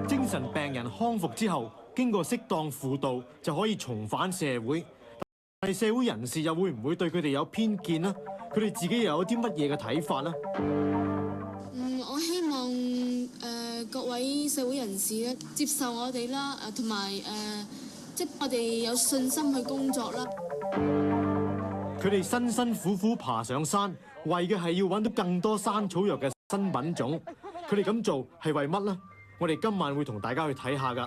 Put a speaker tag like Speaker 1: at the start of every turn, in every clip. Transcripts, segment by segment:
Speaker 1: 精神病人康復之後，經過適當輔導就可以重返社會。但係社會人士又會唔會對佢哋有偏見呢？佢哋自己又有啲乜嘢嘅睇法呢？
Speaker 2: 我希望各位社會人士咧接受我哋啦，同埋即係我哋有信心去工作啦。
Speaker 1: 佢哋辛辛苦苦爬上山，為嘅係要揾到更多山草藥嘅新品種。佢哋咁做係為乜呢？我哋今晚會同大家去睇下㗎。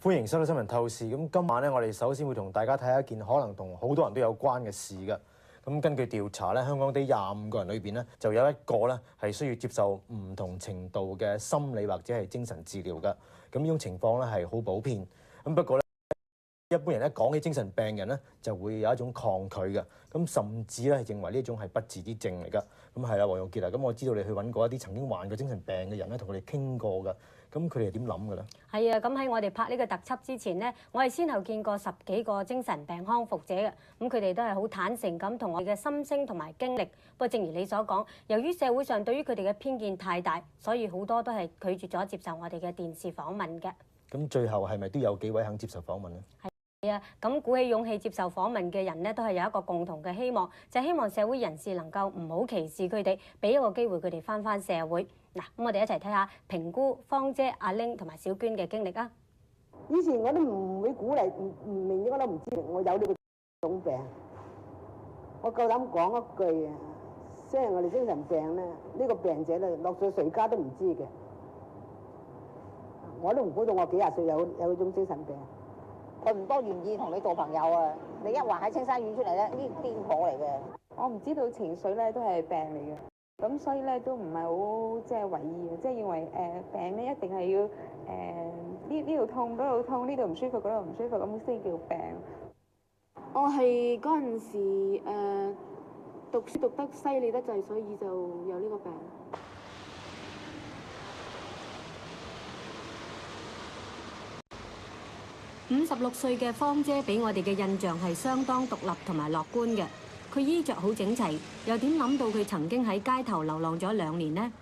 Speaker 1: 歡迎收睇新聞透視。咁今晚咧，我哋首先會同大家睇下一件可能同好多人都有關嘅事嘅。咁根據調查咧，香港地25個人裏邊咧，就有一個咧係需要接受唔同程度嘅心理或者係精神治療嘅。咁呢種情況咧係好普遍。咁不過咧，一般人一講起精神病人咧，就會有一種抗拒嘅。咁甚至咧係認為呢一種係不治之症嚟㗎。咁係啦，黃玉潔啊，咁我知道你去揾過一啲曾經患過精神病嘅人咧，同佢哋傾過㗎。咁佢哋係點諗嘅咧？係啊，
Speaker 3: 咁喺我哋拍呢個特輯之前呢，我係先後見過10幾個精神病康復者嘅，咁佢哋都係好坦誠咁同我哋嘅心聲同埋經歷。不過正如你所講，由於社會上對於佢哋嘅偏見太大，所以好多都係拒絕咗接受我哋嘅電視訪問嘅。咁
Speaker 1: 最後係咪都有幾位肯接受訪問呢？
Speaker 3: 咁鼓起勇氣接受訪問嘅人呢，都係有一個共同嘅希望，就係希望社會人士能夠唔好歧視佢哋，俾一個機會佢哋返社會。嗱，咁我哋一齊睇下評估芳姐、阿玲同埋小娟嘅經歷啊！
Speaker 4: 以前我都唔會鼓勵，唔明我都唔知我有呢個種病。我夠膽講一句啊，雖然我哋精神病咧，呢個病者咧落咗誰家都唔知嘅。我都唔估到我幾廿歲有嗰種精神病。
Speaker 5: 佢唔多願意同你做朋友啊！你一話喺青山院出嚟咧，呢癲婆嚟嘅。
Speaker 6: 我唔知道情緒咧都係病嚟嘅，咁所以咧都唔係好即係為意嘅，即係認為病咧一定係要呢度痛嗰度痛，呢度唔舒服嗰度唔舒服咁先叫病。
Speaker 2: 我係嗰陣時讀書讀得犀利得滯，所以就有呢個病。
Speaker 3: 56歲嘅芳姐俾我哋嘅印象係相當獨立同埋樂觀嘅。佢衣着好整齊，又點諗到佢曾經喺街頭流浪咗2年呢？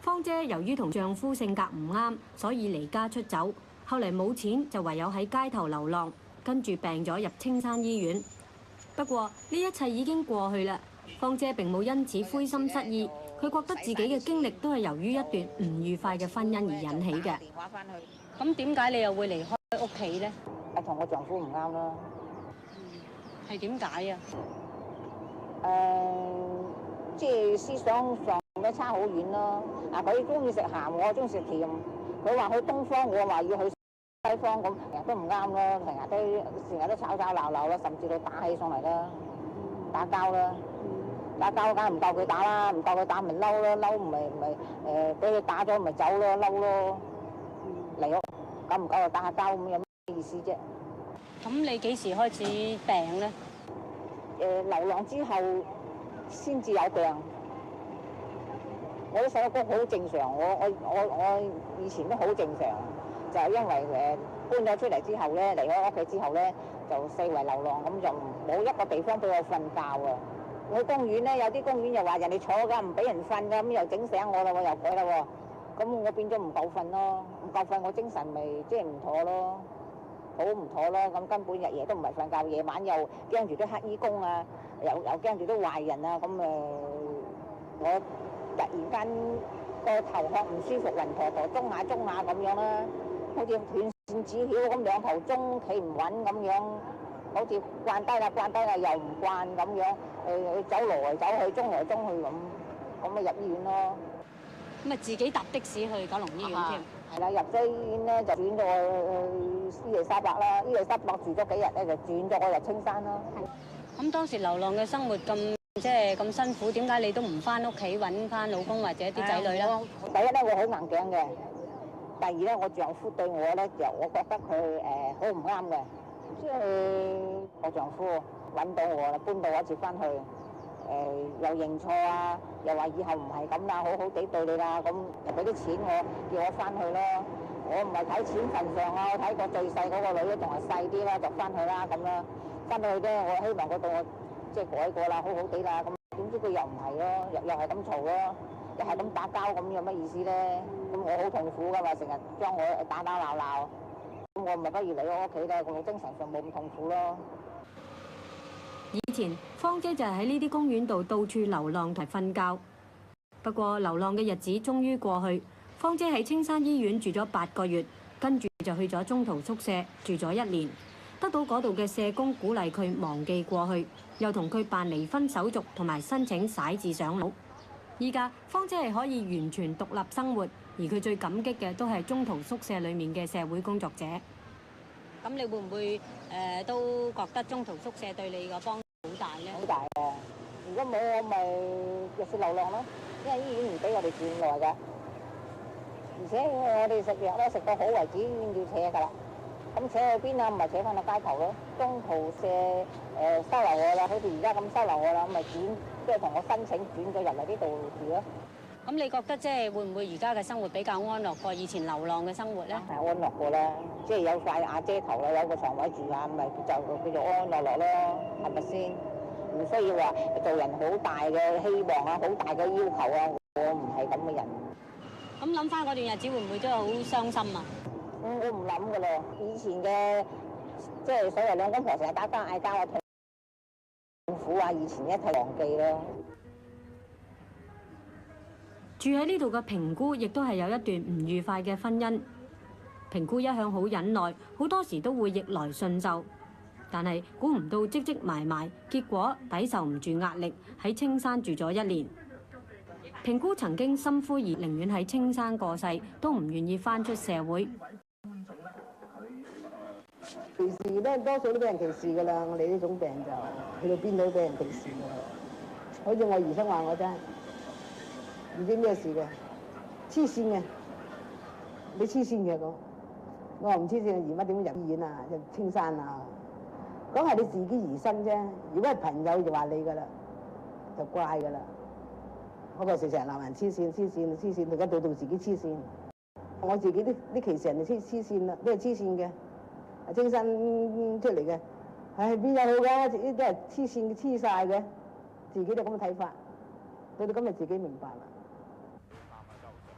Speaker 3: 芳姐由於同丈夫性格唔啱，所以離家出走。後嚟冇錢，就唯有喺街頭流浪，跟住病咗入青山醫院。不過呢一切已經過去啦。芳姐並冇因此灰心失意，佢覺得自己嘅經歷都係由於一段唔愉快嘅婚姻而引起嘅。咁點解你又會離開屋企咧？
Speaker 5: 同我丈夫唔啱啦。
Speaker 3: 係點解啊？
Speaker 5: 即係思想上咧差好遠咯。佢中意食鹹，我中意食甜。佢話去東方，我話要去西方，咁成日都唔啱咯。成日都吵吵鬧鬧啦，甚至到打起上嚟啦，打交啦。打交梗係唔夠佢打啦，唔夠佢打咪嬲咯，嬲咪俾佢打咗咪走咯，嬲咯。嚟屋夠唔夠就打下交咁，有咩意思啫？
Speaker 3: 咁你幾時開始病咧？
Speaker 5: 流浪之後先至有病。我啲細佬哥好正常，我以前都好正常，就係因為搬咗出嚟之後咧，離開屋企之後咧，就四圍流浪，咁就冇一個地方俾我瞓覺啊！去公園咧，有啲公園又話人哋坐㗎，唔俾人瞓㗎，咁又整醒我啦，我又改啦喎。咁我變咗唔夠瞓咯，唔夠瞓我精神咪即係唔妥咯，好唔妥咯。咁根本日夜都唔係瞓覺，夜晚又驚住啲黑衣公啊，又驚住啲壞人啊。咁我突然間個頭殼唔舒服，暈陀陀，中下咁樣啦，好似斷線指曉咁，兩頭中企唔穩咁樣，好似慣低啦又唔慣咁樣，走來走去，中來中去咁咪入醫院咯。
Speaker 3: 咁啊，自己搭的士去九龍醫院添。
Speaker 5: 係啦，入咗醫院咧就轉咗去伊利沙伯啦，伊利沙伯住咗幾日咧就轉咗我入青山啦。
Speaker 3: 咁當時流浪嘅生活咁辛苦，點解你都唔翻屋企揾翻老公或者啲仔女咧？
Speaker 5: 第一咧我好硬頸嘅，第二咧我丈夫對我咧就我覺得佢好唔啱嘅，即係我丈夫揾到我啦，搬到我一次翻去。又認錯啊，又話以後唔係咁啦，好好地對你啦，咁又俾啲錢我，叫我翻去咯。我唔係睇錢份上啊，我睇個最細嗰個女咧仲係細啲啦，就翻去啦咁啦。翻到去咧，我希望嗰度我即係改過啦，好好地啦。咁點知佢又唔係咯，又係咁嘈咯，又係咁打交咁，有乜意思咧？咁我好痛苦噶嘛，成日將我打打鬧鬧。咁我咪不如嚟我屋企咧，我精神上冇咁痛苦咯。
Speaker 3: 以前芳姐就係喺呢啲公園度到處流浪同瞓覺。不過流浪嘅日子終於過去，芳姐喺青山醫院住咗8個月，跟住就去咗中途宿舍住咗1年，得到嗰度嘅社工鼓勵佢忘記過去，又同佢辦離婚手續同埋申請徙置上樓。依家芳姐係可以完全獨立生活，而佢最感激嘅都係中途宿舍裡面嘅社會工作者。咁你會唔會都覺得中途宿舍對你個幫助好大咧？
Speaker 5: 好大啊！如果冇我咪弱勢流浪咯，因為醫院唔俾我哋住咁耐㗎，而且我哋食藥咧食到好為止已經要扯㗎啦。咁扯去邊啊？唔係扯翻到街頭咯。中途舍收留我啦，好似而家咁收留我啦，咁咪即係同我申請轉咗入嚟呢度住咯。
Speaker 3: 咁你覺得即係會唔會而家嘅生活比較安樂過以前流浪嘅生活咧？
Speaker 5: 係安樂過啦，即係有塊瓦遮頭啦，有個床位住下，咪就叫做安安樂樂咯，係咪先？唔需要話做人好大嘅希望啊，好大嘅要求啊，我唔係咁嘅人。
Speaker 3: 咁諗翻嗰段日子，會唔會都係好傷心啊？
Speaker 5: 我唔諗噶啦，以前嘅即係所謂兩公婆成日打交嗌交啊，痛苦啊，以前一齊忘記咯。
Speaker 3: 住喺呢度嘅平姑亦都係有一段唔愉快嘅婚姻。平姑一向好忍耐，好多時都會逆來順受，但係估唔到積積埋埋，結果抵受唔住壓力，喺青山住咗1年。平姑曾經心灰意寧願喺青山過世，都唔願意翻出社會。
Speaker 4: 歧視咧，多數都俾人歧視㗎啦。我哋呢種病就去到邊度都俾人歧視㗎啦。好似我兒生話我真係唔知咩事嘅，黐線嘅，你黐線嘅咁。我話唔黐線，姨媽點會入醫院啊？入青山啊？講係你自己兒生啫。如果係朋友就話你㗎啦，就怪㗎啦。我嗰時成日鬧人黐線，黐線，黐線，而家到自己黐線。我自己啲歧視人哋黐線啦，都係黐線嘅。青山出嚟嘅，唉邊有好嘅？呢啲係黐線黐晒嘅，自己就咁嘅睇法。到到今日自己明白啦。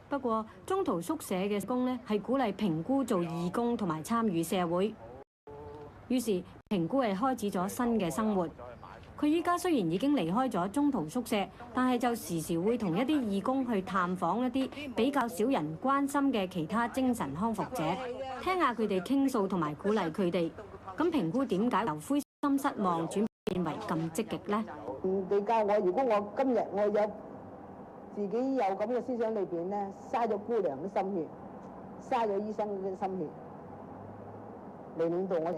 Speaker 3: 不過中途宿舍嘅工呢，係鼓勵平姑做義工同埋參與社會。於是平姑係開始咗新嘅生活。佢依家雖然已經離開咗中途宿舍，但係就時時會同一啲義工去探訪一啲比較少人關心嘅其他精神康復者，聽下佢哋傾訴同埋鼓勵佢哋。咁平姑點解由灰心失望轉變為咁積極呢？
Speaker 4: 你教我，如果我今日我有自己有咁嘅思想裏邊咧，嘥咗姑娘嘅心血，嘥咗醫生嘅心血嚟領導我哋。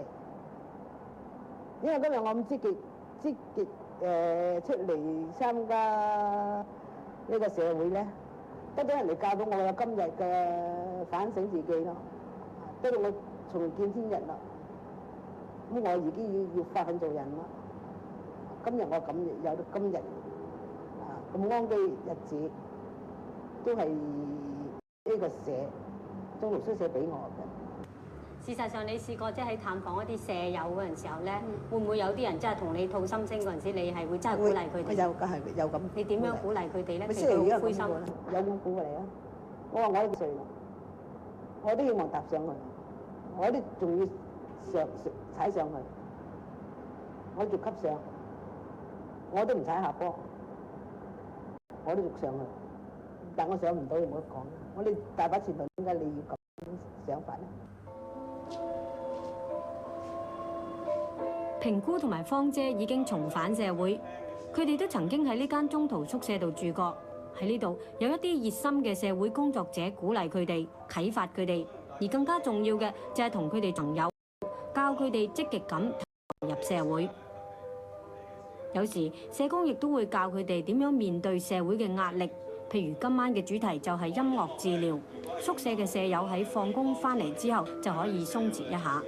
Speaker 4: 因為今日我咁積極出嚟參加呢個社會咧，得到人哋教到我有今日嘅反省自己咯，得到我重見天日啦。咁我自己要發奮做人咯。今日我咁有到今日咁安居日子，都係呢個中途宿舍俾我嘅。
Speaker 3: 事實上，你試過即係喺探訪一啲舍友嗰陣時候咧，會唔會有啲人真係同你吐心聲嗰陣時，你係會真係鼓勵佢哋？
Speaker 4: 有咁。
Speaker 3: 你點樣鼓勵佢哋咧？
Speaker 4: 咪雖然而家
Speaker 3: 灰心，
Speaker 4: 有咁鼓勵啊！我話我呢個歲啦，我都希望踏上去，我都仲要踩上去，我仲級上，我都唔踩下坡，我都仲上去，但我上唔到，冇得講。我哋大把前途，點解你要咁想法咧？
Speaker 3: 平姑同埋芳姐已經重返社會，佢哋都曾經喺呢間中途宿舍度住過。喺呢度有一啲熱心嘅社會工作者鼓勵佢哋、啟發佢哋，而更加重要嘅就係同佢哋朋友教佢哋積極咁投入社會。有時社工亦都會教佢哋點樣面對社會嘅壓力。譬如今晚嘅主題就係音樂治療，宿舍嘅舍友喺放工返嚟之後就可以鬆弛一下。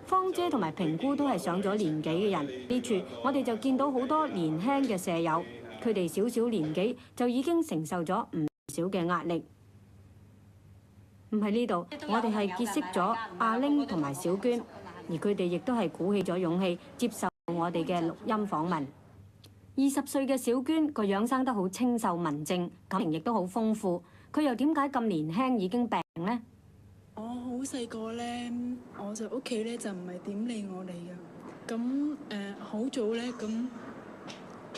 Speaker 3: 芳姐同埋平姑都係上咗年紀嘅人，呢處我哋就見到好多年輕嘅舍友，佢哋少少年紀就已經承受咗唔少嘅壓力。唔喺呢度，我哋係結識咗阿玲同埋小娟，而佢哋亦都係鼓起咗勇氣接受我哋嘅錄音訪問。20歲嘅小娟個樣生得好清秀文靜，感情亦都好豐富。佢又點解咁年輕已經病呢？
Speaker 7: 我好細個咧，我就屋企咧就唔係點理我哋嘅。咁好早咧，咁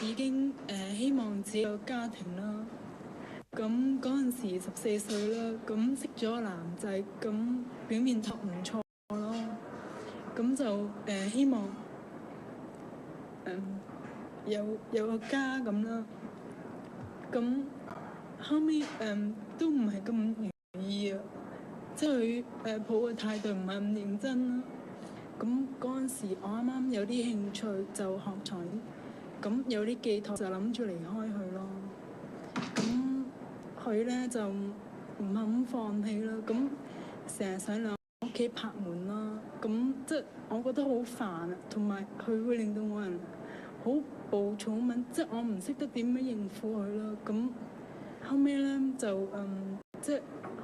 Speaker 7: 已經希望自己有家庭啦。咁嗰陣時14歲啦，咁識咗個男仔，咁表面托唔錯咯。咁就希望有個家咁啦。咁後尾都唔係咁如意啊，即係佢抱嘅態度唔係咁認真啦。咁嗰陣時我啱啱有啲興趣就學裁，咁有啲寄託就諗住離開佢咯。咁佢咧就唔肯放棄啦，咁成日上嚟我屋企拍門啦。咁即係我覺得好煩啊，同埋佢會令到我人好暴躁咁，即係我唔識得點樣應付佢啦。咁後尾咧就即係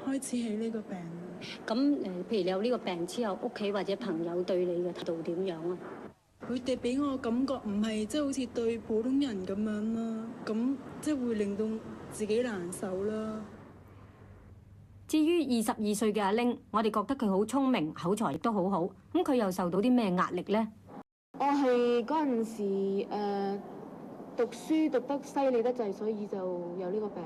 Speaker 7: 開始起呢個病。
Speaker 3: 咁譬如你有呢個病之後，屋企或者朋友對你嘅態度點樣啊？
Speaker 7: 佢哋俾我感覺唔係即係好似對普通人咁樣啦，咁即係會令到自己難受啦。
Speaker 3: 至於22歲嘅阿玲，我哋覺得佢好聰明，口才亦都好好。咁佢又受到啲咩壓力呢？
Speaker 2: 我係嗰陣時讀書讀得犀利得滯，所以就有呢個病。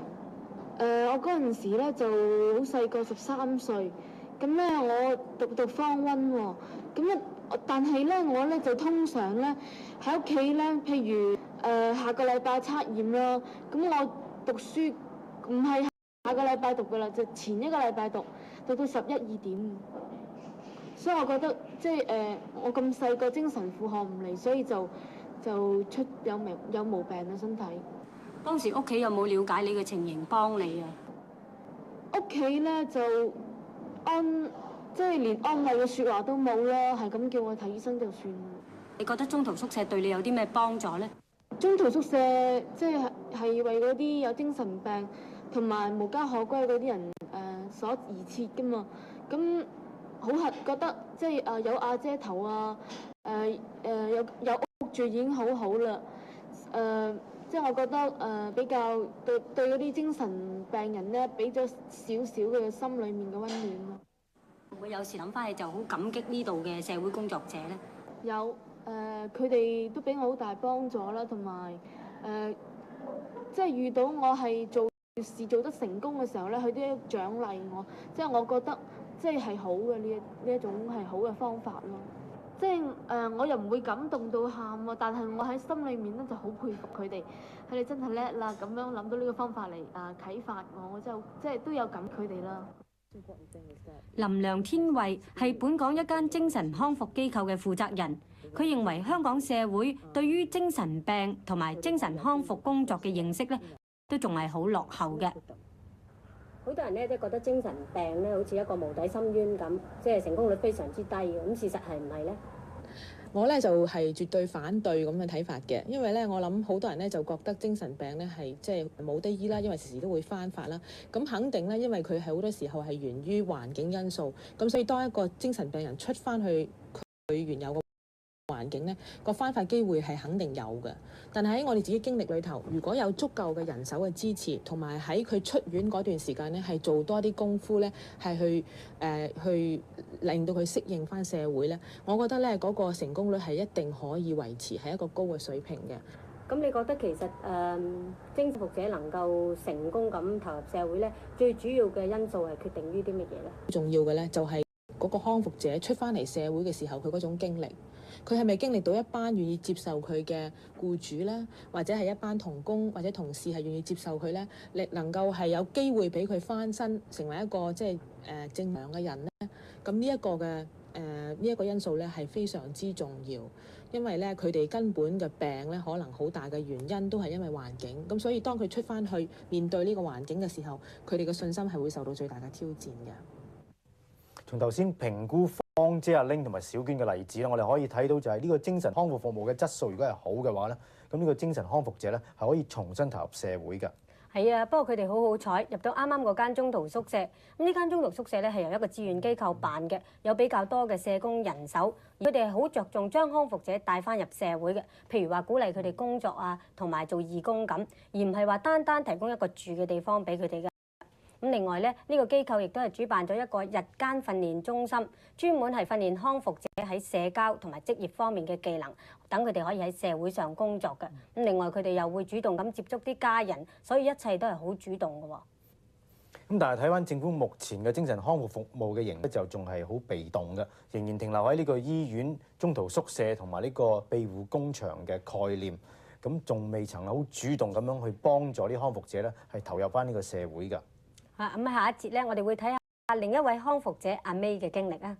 Speaker 2: 我嗰陣時咧就好細個，13歲。咁咧我讀Form 1喎，咁但係咧我咧就通常咧喺屋企咧，譬如下個禮拜測驗啦，咁我讀書唔係下個禮拜讀噶啦，就前一個禮拜讀，讀到11、2點。所以我覺得即係我咁細個精神負荷唔嚟，所以就出有毛病啊身體。
Speaker 3: 當時屋企有冇了解你嘅情形幫你啊？
Speaker 2: 屋企咧就即係連安慰嘅説話都冇啦，係咁叫我睇醫生就算啦。
Speaker 3: 你覺得中途宿舍對你有啲咩幫助呢？
Speaker 2: 中途宿舍即係為嗰啲有精神病同埋無家可歸嗰啲人所而設㗎嘛。咁好覺得即係有阿姐頭啊，有屋住已經好好啦。即係我覺得比較對嗰啲精神病人咧，俾咗少少嘅心裡面嘅溫暖咯。
Speaker 3: 會唔會有時諗翻起就好感激呢度嘅社會工作者咧？
Speaker 2: 有佢哋都俾我好大幫助啦，同埋即係遇到我係做事做得成功嘅時候咧，佢都獎勵我。即係我覺得即係好嘅呢一種係好嘅方法咯。即係我又唔會感動到喊喎，但係我喺心裏面咧就好佩服佢哋真係叻啦，咁樣諗到呢個方法嚟啟發我就即係都有感佢哋啦。
Speaker 3: 林梁天慧係本港一間精神康復機構嘅負責人，佢認為香港社會對於精神病同埋精神康復工作嘅認識咧，都仲係好落後嘅。好多人咧都覺得精神病咧好似一個無底深淵咁，即係成功率非常之低嘅。咁事實係唔係咧？
Speaker 8: 我咧就係絕對反對咁嘅睇法嘅，因為咧我諗好多人咧就覺得精神病咧係即係冇得醫啦，因為時時都會翻發啦。咁肯定咧，因為佢係好多時候係源於環境因素，咁所以當一個精神病人出翻去佢原有嘅環境咧，個翻發機會係肯定有嘅。但係喺我哋自己經歷裏頭，如果有足夠嘅人手嘅支持，同埋喺佢出院嗰段時間咧，係做多啲功夫咧，係去令到佢適應翻社會咧，我覺得咧嗰個成功率係一定可以維持喺一個高嘅水平嘅。
Speaker 3: 咁你覺得其實精神復者能夠成功咁投入社會咧，最主要嘅因素係決定於啲乜嘢咧？
Speaker 8: 最重要嘅咧就係嗰個康復者出翻嚟社會嘅時候，佢嗰種經歷。佢係咪經歷到一班願意接受佢嘅僱主咧，或者係一班同工或者同事係願意接受佢咧，能夠係有機會俾佢翻身，成為一個即係正常嘅人咧？咁呢一個嘅呢一個因素咧係非常之重要，因為咧佢哋根本嘅病咧可能好大嘅原因都係因為環境。咁所以當佢出翻去面對呢個環境嘅時候，佢哋嘅信心係會受到最大嘅挑戰嘅。
Speaker 1: 從頭先評估芳姐阿玲同埋小娟嘅例子咧，我哋可以睇到就係呢個精神康復服務嘅質素，如果係好嘅話咧，咁呢個精神康復者咧係可以重新投入社會嘅。
Speaker 3: 係啊，不過佢哋好好彩入到啱啱嗰間中途宿舍。咁呢間中途宿舍咧係由一個志願機構辦嘅，有比較多嘅社工人手。佢哋係好着重將康復者帶翻入社會嘅，譬如話鼓勵佢哋工作啊，同埋做義工咁，而唔係話單單提供一個住嘅地方俾佢哋嘅。咁另外咧，呢個機構亦都係主辦咗一個日間訓練中心，專門係訓練康復者喺社交同埋職業方面嘅技能，等佢哋可以喺社會上工作嘅。咁另外佢哋又會主動咁接觸啲家人，所以一切都係好主動嘅喎。
Speaker 1: 咁但係睇翻政府目前嘅精神康復服務嘅形式就仲係好被動嘅，仍然停留喺呢個醫院中途宿舍同埋呢個庇護工場嘅概念，咁仲未曾好主動咁樣去幫助啲康復者咧，係投入翻呢個社會㗎。
Speaker 3: 咁喺下一節咧，我哋會睇下另一位康復者阿 May 嘅經歷啊。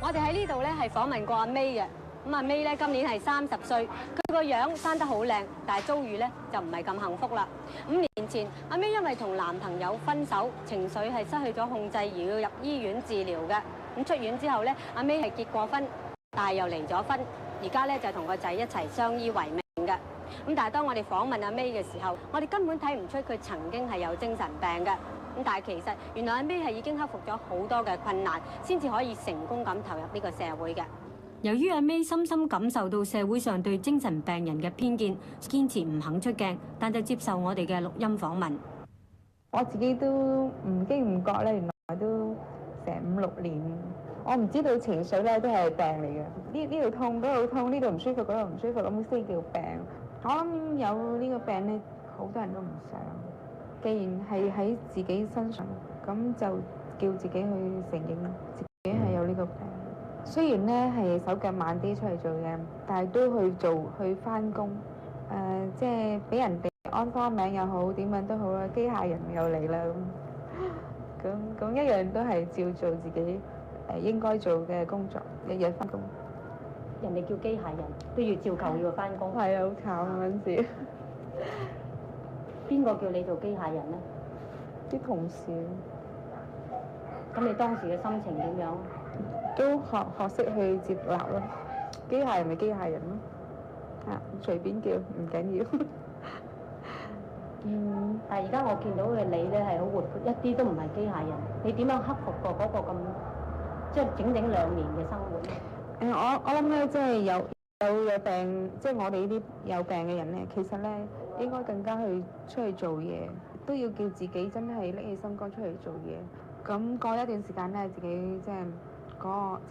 Speaker 3: 我哋喺呢度咧係訪問過阿 May 嘅。咁阿 May 咧今年係30歲，佢個樣生得好靚，但係遭遇咧就唔係咁幸福啦。5年前，阿 May 因為同男朋友分手，情緒係失去咗控制，而要入醫院治療嘅。咁出院之後咧，阿 May 係結過婚，但係又離咗婚，而家咧就同個仔一齊相依為命嘅。咁但係當我哋訪問阿 May 嘅時候，我哋根本睇唔出佢曾經係有精神病嘅。咁但係其實原來阿 May 係已經克服咗好多嘅困難，先至可以成功咁投入呢個社會嘅。由於阿 May 深深感受到社會上對精神病人嘅偏見，堅持唔肯出鏡，但就接受我哋嘅錄音訪問。
Speaker 6: 我自己都唔經唔覺咧，原來都成5、6年。我唔知道情緒咧都係病嚟嘅，呢度痛嗰度痛，呢度唔舒服嗰度唔舒服，咁先叫病。我諗有呢個病咧，好多人都唔想。既然係喺自己身上，咁就叫自己去承認自己係有呢個病。雖然咧係手腳慢啲出嚟做嘢，但係都去翻工。即係俾人哋安花名又好，點樣都好啦，機械人又嚟啦咁一樣都係照做自己應該做嘅工作，日日翻工。
Speaker 3: 人哋叫機械人都要照舊要翻工。
Speaker 6: 係啊，好慘嗰陣時。
Speaker 3: 邊個叫你做機械人咧？
Speaker 6: 啲同事。
Speaker 3: 咁你當時嘅心情點樣？
Speaker 6: 都學識去接納咯。機械人咪機械人咯，隨便叫唔緊要。
Speaker 3: 但係而家我見到嘅你咧係好活潑，一啲都唔係機械人。你點樣克服過嗰個咁即係整2年嘅生活？
Speaker 6: 我諗咧，即係有病，即係我哋呢啲有病嘅人咧，其實咧應該更加去出去做嘢，都要叫自己真係拎起心肝出嚟做嘢。咁過一段時間咧，自己即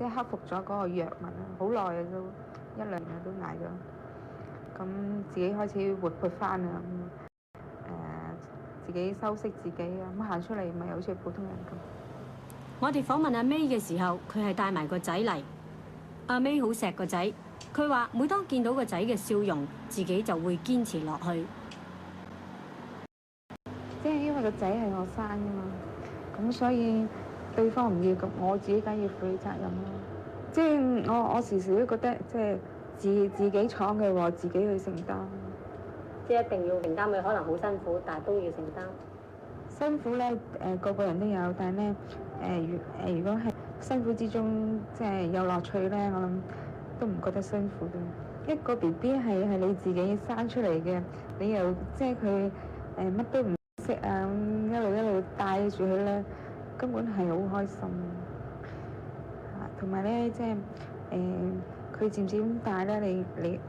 Speaker 6: 係克服咗嗰個藥物啊，好耐啊都1、2年都捱咗。咁自己開始活潑翻啊，自己修飾自己啊，咁行出嚟咪好似普通人咁。
Speaker 3: 我哋訪問阿 May 嘅時候，佢係帶埋個仔嚟。阿 May 好錫個仔，佢話每當見到個仔嘅笑容，自己就會堅持落去。
Speaker 6: 即係因為個仔係我生㗎嘛，咁所以對方唔要咁，我自己梗要負起責任咯。即係我時時都覺得，即係自己闖嘅禍，自己去承擔。
Speaker 3: 即係一定要承擔，佢可能好辛苦，但係都要承擔。
Speaker 6: 辛苦咧，個個人都有，但係咧，如果係辛苦之中，即係有樂趣咧，我諗都唔覺得辛苦嘅。一個 BB 係你自己生出嚟嘅，你又即係佢乜都唔識啊，一路帶住佢咧，根本係好開心。同埋咧，即係佢漸漸大咧，你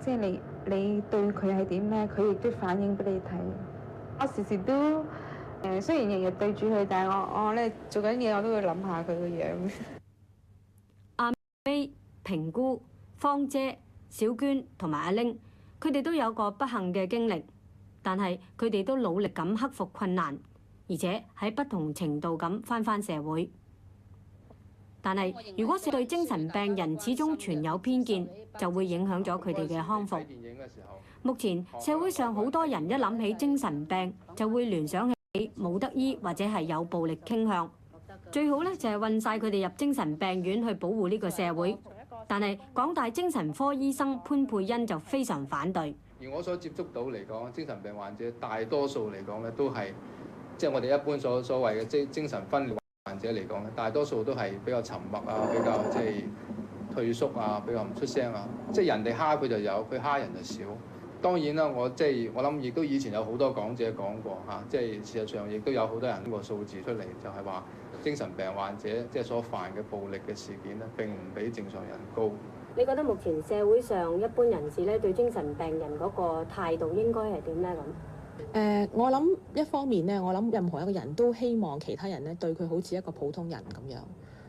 Speaker 6: 即係你對佢係點咧，佢亦都反映俾你睇。我時時都雖然日日對住佢，但係我咧做緊嘢，我都會諗下佢個樣。
Speaker 3: 阿 May、平姑、芳姐、小娟同埋阿玲，佢哋都有個不幸嘅經歷，但係佢哋都努力咁克服困難，而且喺不同程度咁返社會。但係如果對精神病人始終存有偏見，就會影響咗佢哋嘅康復。目前社會上好多人一諗起精神病，就會聯想起冇得醫或者係有暴力傾向。最好咧就係運晒佢哋入精神病院去保護呢個社會。但係港大精神科醫生潘佩欣就非常反對。
Speaker 9: 而我所接觸到嚟講，精神病患者大多數嚟講咧，都係即係我哋一般所謂嘅精神分裂患者嚟講咧，大多數都係比較沉默啊，比較即係退縮啊，比較唔出聲啊。即係人哋蝦佢就有，佢蝦人就少。當然啦，我諗亦都以前有好多講者講過嚇，即係事實上亦都有好多人呢個數字出嚟，就係話精神病患者即係所犯嘅暴力嘅事件咧，並唔比正常人高。
Speaker 3: 你覺得目前社會上一般人士咧對精神病人嗰個態度應該係點咧咁？
Speaker 8: 我諗一方面咧，我諗任何一個人都希望其他人咧對佢好似一個普通人咁樣。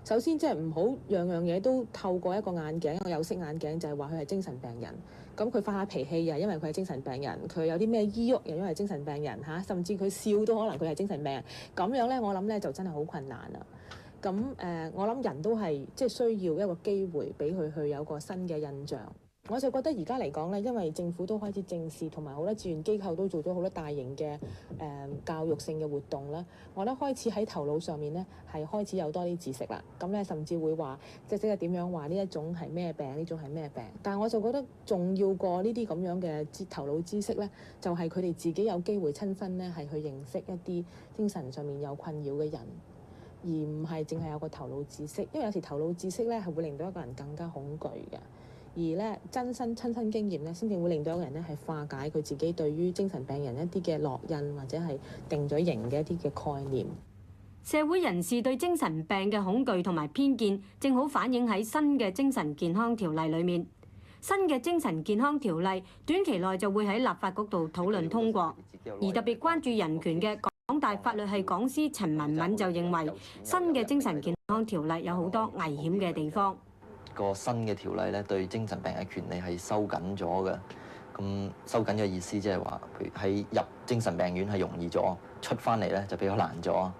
Speaker 8: 首先即係唔好樣樣嘢都透過一個眼鏡，一個有色眼鏡，就係話佢係精神病人。咁佢發下脾氣又因為佢係精神病人，佢有啲咩醫鬱又因為精神病人嚇，甚至佢笑都可能佢係精神病人。咁樣咧，我諗咧就真係好困難啦。咁我諗人都係即係需要一個機會俾佢去有個新嘅印象。我就覺得而家嚟講咧，因為政府都開始正視，同埋好多志願機構都做咗好多大型嘅教育性嘅活動啦。我覺得開始喺頭腦上面咧係開始有多啲知識啦。咁咧甚至會話即係點樣話呢一種係咩病，呢種係咩病。但係我就覺得重要過呢啲咁樣嘅頭腦知識咧，就係佢哋自己有機會親身咧係去認識一啲精神上面有困擾嘅人。而唔係淨係有個頭腦知識，因為有時頭腦知識咧係會令到一個人更加恐懼嘅，而咧親身經驗咧先至會令到一個人咧係化解佢自己對於精神病人一啲嘅烙印或者係定咗型嘅一啲嘅概念。
Speaker 3: 社會人士對精神病嘅恐懼同埋偏見，正好反映喺新嘅精神健康條例裡面。新嘅精神健康條例短期內就會喺立法局度討論通過，而特別關注人權嘅港大法律系講師陳文敏就認為，新嘅精神健康條例有好多危險嘅地方。
Speaker 10: 個新嘅條例咧，對精神病嘅權利係收緊咗嘅。咁收緊嘅意思即係話，譬如喺入精神病院係容易咗，出翻嚟咧就比較難咗。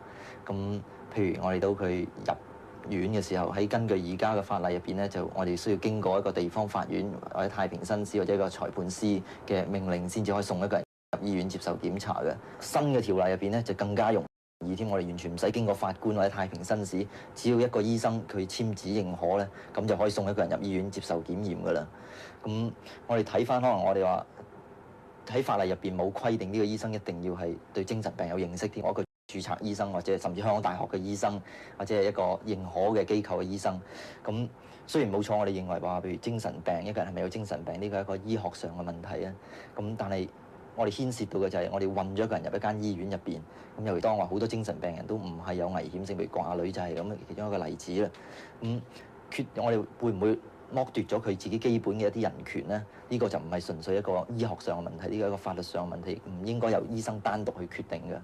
Speaker 10: 咁譬如我哋到佢入院嘅時候，喺根據而家嘅法例入邊咧，就我哋需要經過一個地方法院或者太平紳士或者一個裁判司嘅命令，先至可以送一個人入醫院接受檢查嘅。新嘅條例入邊咧就更加容易添，我哋完全唔使經過法官或者太平紳士，只要一個醫生佢簽字認可咧，咁就可以送一個人入醫院接受檢驗㗎啦。咁我哋睇翻，可能我哋話喺法例入邊冇規定呢個醫生一定要係對精神病有認識添，我一個註冊醫生或者甚至香港大學嘅醫生，或者係一個認可嘅機構嘅醫生。咁雖然冇錯，我哋認為話譬如精神病一個人係咪有精神病呢個係一個醫學上嘅問題啊。咁但係我哋牽涉到嘅就係我哋運咗一個人入一間醫院入邊，咁尤其當話好多精神病人都唔係有危險性，譬如掛女就係咁其中一個例子啦。我哋會唔會剝奪咗佢自己基本嘅一啲人權咧？呢個就唔係純粹一個醫學上嘅問題，呢個係一個法律上嘅問題，唔應該由醫生單獨去決定嘅。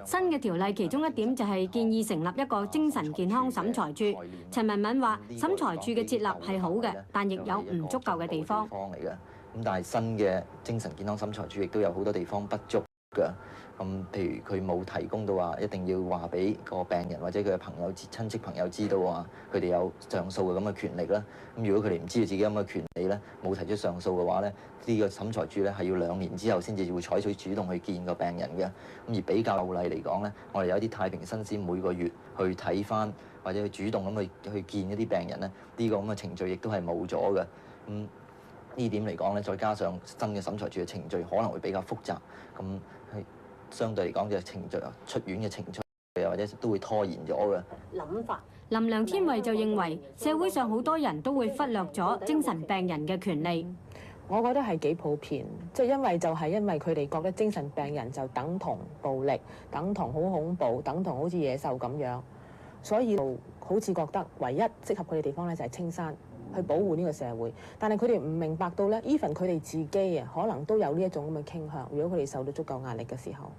Speaker 3: 新嘅條例其中一點就係建議成立一個精神健康審裁處。陳文敏話：審裁處嘅設立係好嘅，但亦有唔足夠嘅地方。
Speaker 10: 咁但係新嘅精神健康審裁處亦都有好多地方不足㗎。咁譬如佢冇提供到話一定要話俾個病人或者佢嘅朋友、親戚朋友知道話佢哋有上訴嘅咁嘅權力啦。咁如果佢哋唔知道自己有咁嘅權利咧，冇提出上訴嘅話咧，呢個審裁處咧係要2年之後先至會採取主動去見個病人嘅。咁而比較例嚟講咧，我哋有啲太平紳士每個月去睇翻或者去主動咁去見一啲病人咧，呢個咁嘅程序亦都係冇咗嘅。呢點嚟講咧，再加上新嘅審裁處嘅程序可能會比較複雜，咁係相對嚟講嘅程序出院嘅程序或者都會拖延咗嘅
Speaker 3: 諗法。林梁天惠就認為，社會上好多人都會忽略咗精神病人嘅權利。
Speaker 8: 我覺得係幾普遍，即係因為佢哋覺得精神病人就等同暴力，等同好恐怖，等同好似野獸咁樣，所以好似覺得唯一適合佢哋地方咧就係青山。去保護呢個社會，但係佢哋唔明白到咧 even 佢哋自己啊，可能都有呢一種咁嘅傾向。如果佢哋受到足夠壓力嘅時候，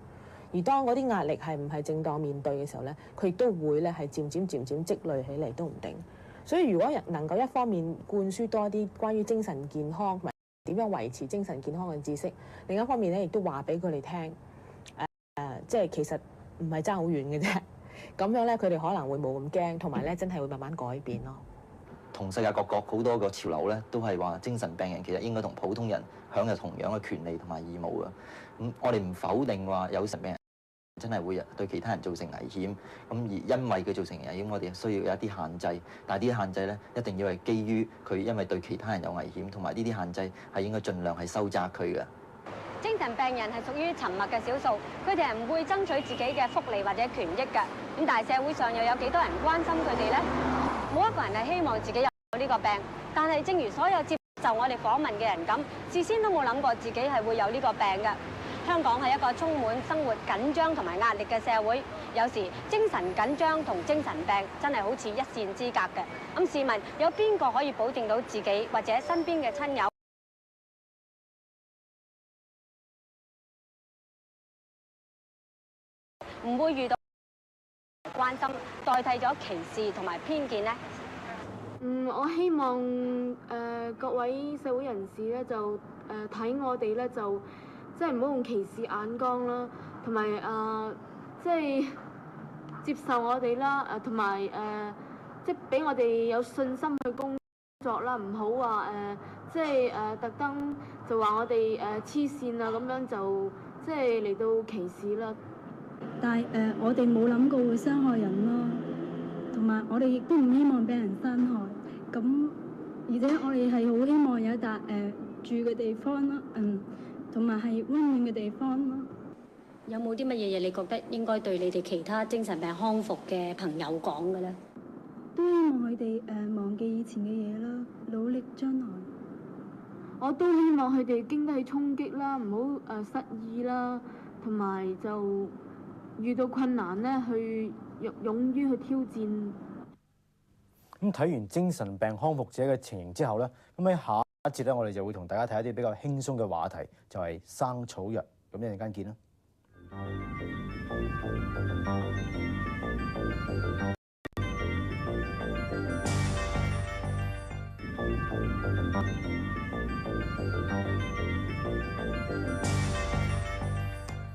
Speaker 8: 而當嗰啲壓力係唔係正當面對嘅時候咧，佢亦都會咧係漸漸積累起嚟都唔定。所以如果能夠一方面灌輸多啲關於精神健康同埋點樣維持精神健康嘅知識，另一方面咧亦都話俾佢哋聽，即係其實唔係爭好遠嘅啫。咁樣咧，佢哋可能會冇咁驚，同埋咧真係會慢慢改變咯。
Speaker 10: 同世界各國好多個潮流咧，都係話精神病人其實應該同普通人享有同樣嘅權利同埋義務嘅。咁我哋唔否定話有神病人真係會對其他人造成危險。咁而因為佢造成危險，我哋需要有一啲限制。但係呢啲限制咧，一定要係基於佢因為對其他人有危險，同埋呢啲限制係應該盡量係收窄佢嘅。
Speaker 3: 精神病人係屬於沉默嘅少數，佢哋係唔會爭取自己嘅福利或者權益㗎。咁但係社會上又有幾多人關心佢哋呢？冇一個人係希望自己有呢個病，但係正如所有接受我哋訪問嘅人咁，事先都冇諗過自己係會有呢個病㗎。香港係一個充滿生活緊張同埋壓力嘅社會，有時精神緊張同精神病真係好似一線之隔嘅。咁試問有邊個可以保證到自己或者身邊嘅親友唔會遇到關心，代替咗歧視同埋偏見呢？
Speaker 2: 我希望各位社會人士咧就睇我哋咧就即係唔好用歧視眼光啦，同埋即係接受我哋啦，同埋即係俾我哋有信心去工作啦，唔好話即係特登就話我哋黐線啊咁樣就即係嚟到歧視啦。
Speaker 11: 但係我哋冇諗過會傷害人咯，同埋我哋亦都唔希望俾人傷害。咁而且我哋係好希望有一笪住嘅地方咯，同埋係溫暖嘅地方咯。
Speaker 3: 有冇啲乜嘢嘢你覺得應該對你哋其他精神病康復嘅朋友講嘅咧？
Speaker 11: 都希望佢哋忘記以前嘅嘢啦，努力將來。
Speaker 2: 我都希望佢哋經得起衝擊啦，唔好失意啦，同埋就遇到困難咧，去勇於去挑戰。
Speaker 1: 咁睇完精神病康復者嘅情形之後咧，咁喺下一節咧，我哋就會同大家睇一啲比較輕鬆嘅話題，就係生草藥。咁一陣間見啦。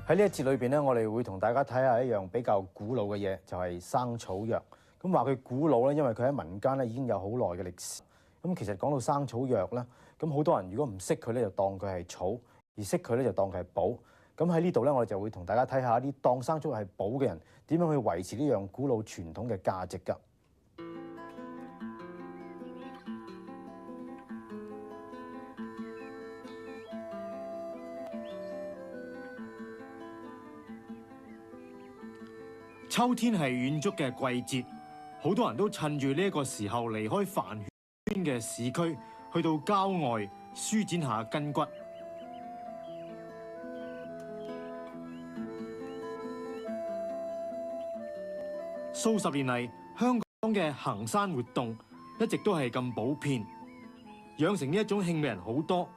Speaker 1: 喺呢一節裏邊咧，我哋會同大家睇下一樣比較古老嘅嘢，就係生草藥。咁話佢古老咧，因為佢喺民間咧已經有好耐嘅歷史。咁其實講到生草藥咧，咁好多人如果唔識佢咧，就當佢係草；而識佢咧，就當佢係寶。咁喺呢度咧，我哋就會同大家睇下一啲當生草藥係寶嘅人點樣去維持呢樣古老傳統嘅價值㗎。秋天係遠足嘅季節，好多人都趁住呢一個時候離開繁圈嘅市區，去到郊外舒展下筋骨。數十年嚟，香港嘅行山活動一直都係咁普遍，養成呢一種興嘅人好多，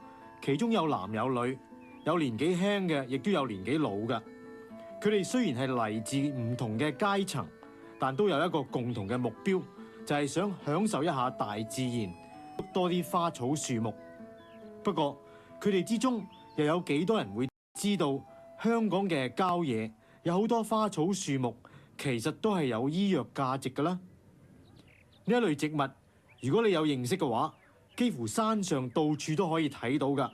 Speaker 1: 其中有男有女，有年紀輕嘅，亦都有年紀老嘅。佢哋雖然係嚟自唔同嘅階層，但都有一個共同嘅目標，就係想享受一下大自然，多啲花草樹木。不過佢哋之中又有幾多人會知道香港嘅郊野有好多花草樹木，其實都係有醫藥價值㗎啦。呢一類植物，如果你有認識嘅話，幾乎山上到處都可以睇到㗎。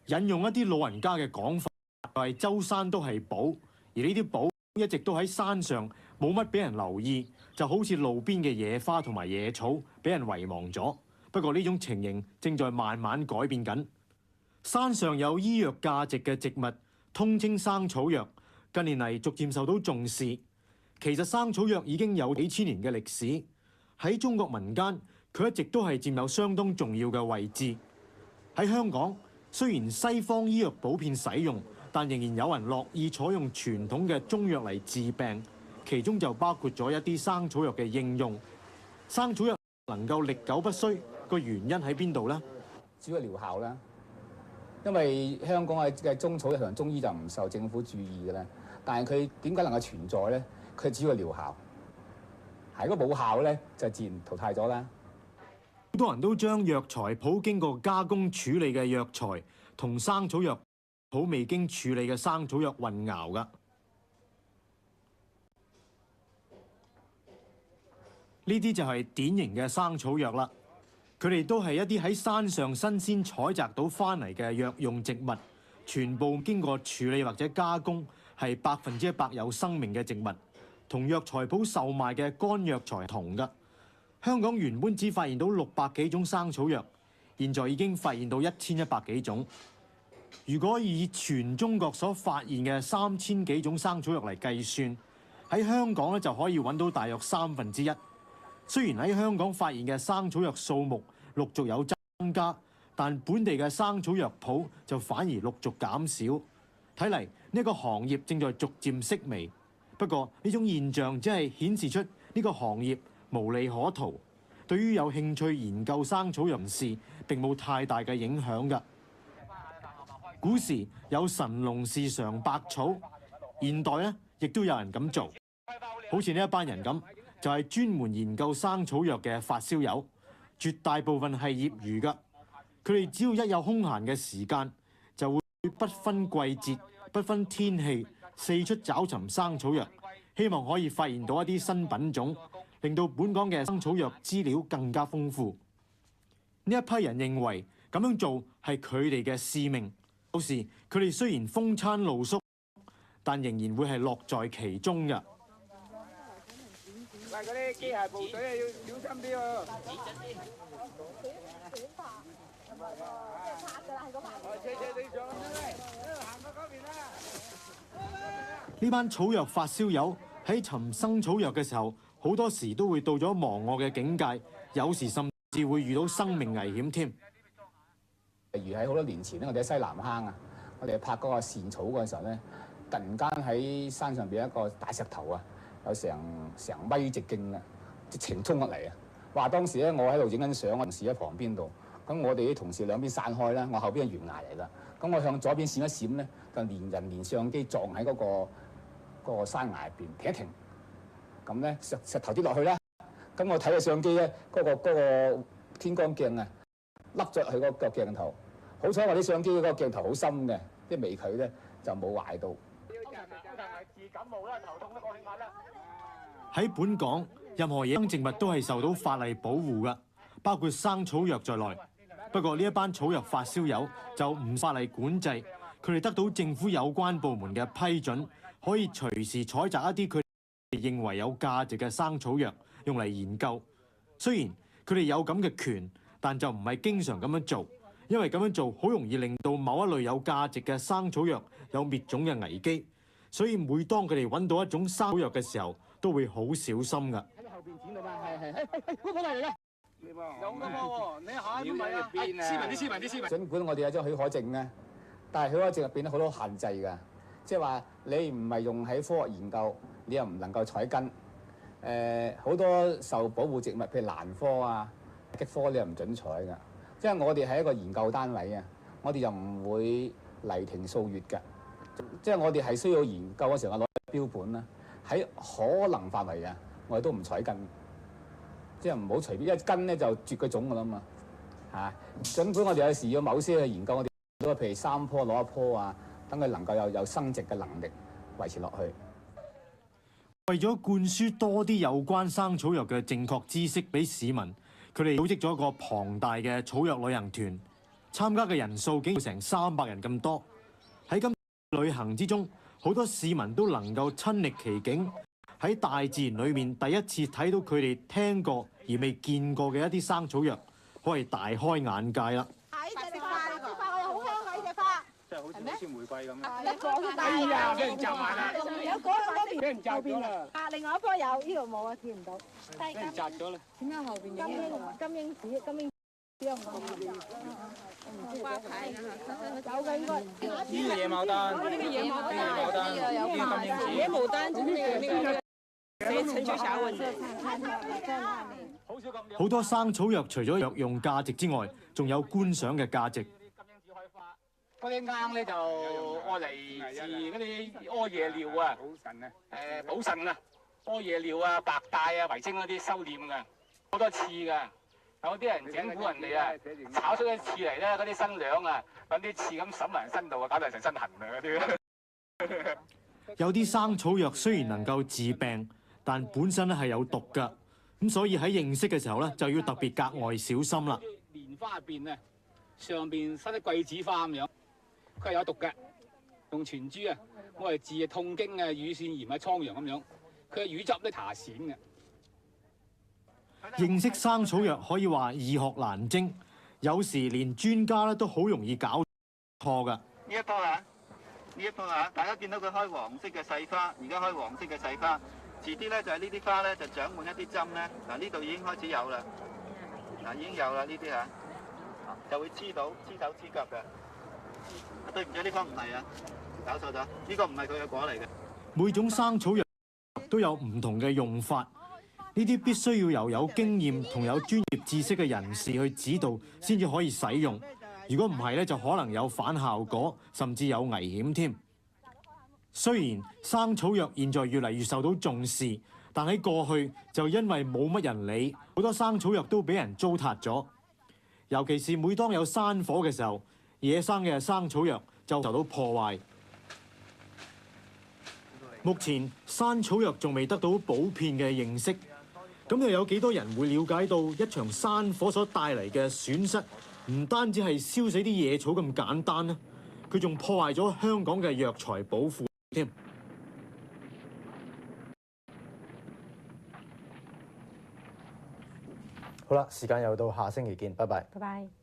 Speaker 1: 引用一啲老人家嘅講法，就係周山都係寶。而呢啲寶一直都喺山上，冇乜俾人留意，就好似路邊嘅野花同埋野草俾人遺忘咗。不過呢種情形正在慢慢改變緊。山上有醫藥價值嘅植物，通稱生草藥，近年嚟逐漸受到重視。其實生草藥已經有幾千年嘅歷史，喺中國民間佢一直都係佔有相當重要嘅位置。喺香港，雖然西方醫藥普遍使用，但仍然有人樂意採用傳統嘅中藥嚟治病，其中就包括咗一啲生草藥嘅應用。生草藥能夠歷久不衰，個原因喺邊度呢？
Speaker 12: 主要療效啦，因為香港嘅中草藥同中醫就唔受政府注意嘅啦。但係佢點解能夠存在咧？佢主要療效，係如果冇效咧，就自然淘汰咗啦。
Speaker 1: 好多人都將藥材鋪經過加工處理嘅藥材同生草藥好未經處理嘅生草藥混淆㗎，呢啲就係典型嘅生草藥啦。佢哋都係一啲喺山上新鮮採摘到翻嚟嘅藥用植物，全部經過處理或者加工，係100%有生命嘅植物，同藥材鋪售賣嘅乾藥材同㗎。香港原本只發現到600幾種生草藥，現在已經發現到1100幾種。如果以全中國所發現嘅3000幾種生草藥嚟計算，喺香港咧就可以揾到大約1/3。雖然喺香港發現嘅生草藥數目陸續有增加，但本地嘅生草藥鋪就反而陸續減少。睇嚟呢個行業正在逐漸式微。不過呢種現象只係顯示出呢個行業無利可圖，對於有興趣研究生草人士並冇太大嘅影響㗎。古時有神農氏嘗百草，現代咧亦都有人咁做，好似呢一班人咁，就係專門研究生草藥嘅發燒友，絕大部分係業餘㗎。佢哋只要一有空閒嘅時間，就會不分季節、不分天氣，四出找尋生草藥，希望可以發現到一啲新品種，令到本港嘅生草藥資料更加豐富。呢一批人認為咁樣做係佢哋嘅使命。有時佢哋雖然風餐露宿，但仍然會係樂在其中㗎。
Speaker 13: 喂，嗰啲機械部隊要小心啲喎。
Speaker 1: 呢班草藥發燒友喺尋生草藥嘅時候，好多時都會到咗忘我嘅境界，有時甚至會遇到生命危險添。
Speaker 12: 例如喺好多年前咧，我哋喺西南坑啊，我哋拍嗰個茜草嗰陣時候咧，突然間喺山上邊一個大石頭啊，有成米直徑啊，直情衝落嚟啊！話當時咧，我喺度影緊相，我同事喺旁邊度，咁我哋啲同事兩邊散開啦，我後邊係懸崖嚟㗎，咁我向左邊閃一閃咧，就連人連相機撞喺嗰個山崖入邊停一停，咁咧石頭跌落去啦，咁我睇個相機咧，嗰個天光鏡啊，凹咗佢個鏡頭。好彩我啲相機嗰個鏡頭好深嘅，啲微距咧就冇壞到。
Speaker 1: 喺本港，任何野生植物都係受到法例保護㗎，包括生草藥在內。不過呢一班草藥發燒友就唔法例管制，佢哋得到政府有關部門嘅批准，可以隨時採集一啲佢哋認為有價值嘅生草藥用嚟研究。雖然佢哋有咁嘅權，但就唔係經常咁樣做。因為咁樣做好容易令到某一類有價值嘅生草藥有滅種嘅危機，所以每當佢哋揾到一種生草藥嘅時候，都會好小心㗎。
Speaker 13: 喺後邊剪到嘛，係，嗰個嚟嘅，有㗎喎，你下邊咪啊？斯文啲。
Speaker 12: 儘管我哋有張許可證咧，但係許可證入邊咧好多限制㗎，即係話你唔係用喺科學研究，你又唔能夠採根。好多受保護植物，譬如蘭科啊、菊科，你又唔準採㗎。即係我哋係一個研究單位啊，我哋又唔會犁庭掃月嘅，即係我哋係需要研究嘅時候，我攞標本啦，喺可能範圍啊，我哋都唔採根，即係唔好隨便一根咧就絕個種㗎啦嘛嚇。儘管我哋有時要某些去研究，我哋都譬如3棵攞1棵啊，等佢能夠有生殖嘅能力維持落去。
Speaker 1: 為咗灌輸多啲有關生草藥嘅正確知識俾市民，佢哋組織咗一個龐大嘅草藥旅行團，參加嘅人數竟然成300人咁多。喺今次旅行之中，好多市民都能夠親歷其境，喺大自然裏面第一次睇到佢哋聽過而未見過嘅一啲生草藥，可謂大開眼界啦！
Speaker 14: 呢隻花我又好香啊！呢隻花，
Speaker 13: 即係好似玫瑰咁。
Speaker 14: 一講都大。
Speaker 13: 哎呀，俾人摘埋啦！
Speaker 14: 有嗰邊，
Speaker 13: 俾人摘咗啦。
Speaker 14: 另外一棵有，呢度冇啊，見唔到。
Speaker 13: 俾人摘咗啦。
Speaker 14: 點解後邊有金英子有花牌有嘅應該。
Speaker 13: 呢個野牡丹，呢個野牡丹，呢個金英子。
Speaker 14: 野牡丹就呢個。
Speaker 1: 好多生草藥除咗藥用價值之外，仲有觀賞嘅價值。
Speaker 13: 嗰啲罌咧就愛嚟治嗰啲屙夜尿啊，補腎啊，屙夜尿啊、白帶啊、遺精嗰啲收斂㗎，好多刺㗎。有啲人整蠱人哋啊，炒出啲刺嚟咧，嗰啲新娘啊，揾啲刺咁審埋人身度啊，搞到成身痕啊嗰啲。
Speaker 1: 有啲生草藥雖然能夠治病，但本身咧係有毒㗎，咁所以喺認識嘅時候咧就要特別格外小心啦。
Speaker 13: 蓮花入邊啊，上邊生啲桂子花咁樣，佢係有毒嘅。用全株啊，我哋治痛經啊、乳腺炎啊、瘡瘍咁樣。佢嘅乳汁都搽鱔嘅。
Speaker 1: 認識生草藥可以話易學難精，有時連專家咧都好容易搞錯㗎。
Speaker 15: 呢一棵啊，呢一棵啊，大家見到佢開黃色嘅細花，而家開黃色嘅細花，遲啲咧就係呢啲花咧就長滿一啲針咧。嗱，呢度已經開始有啦，嗱，已經有啦呢啲嚇，就會黐手黐腳嘅。對唔住，呢棵唔係啊，搞錯咗，呢個唔係佢嘅果嚟嘅。
Speaker 1: 每種生草藥都有唔同嘅用法，呢啲必須要由有經驗同有專業知識嘅人士去指導，先至可以使用。如果唔係咧，就可能有反效果，甚至有危險添。雖然生草藥現在越嚟越受到重視，但喺過去就因為冇乜人理，好多生草藥都俾人糟蹋咗。尤其是每當有山火嘅時候，野生嘅生草藥就受到破壞。目前山草藥仲未得到普遍嘅認識，咁又有幾多人會了解到一場山火所帶嚟嘅損失，唔單止係燒死啲野草咁簡單呢，佢仲破壞咗香港嘅藥材寶庫添。好啦，時間又到，下星期見，拜拜。
Speaker 3: 拜拜。